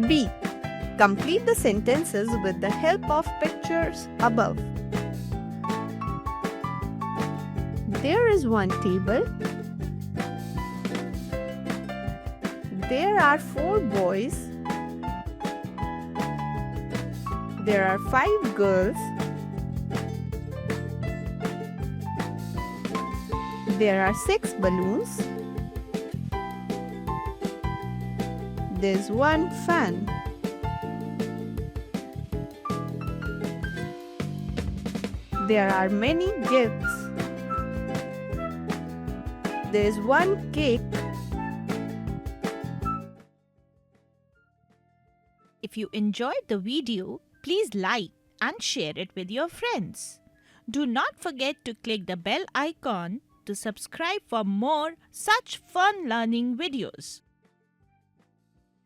B. Complete the sentences with the help of pictures above. There is one table. There are 4 boys. There are 5 girls. There are 6 balloons. There's one fan. There are many gifts. There's one cake. If you enjoyed the video, please like and share it with your friends. Do not forget to click the bell icon to subscribe for more such fun learning videos.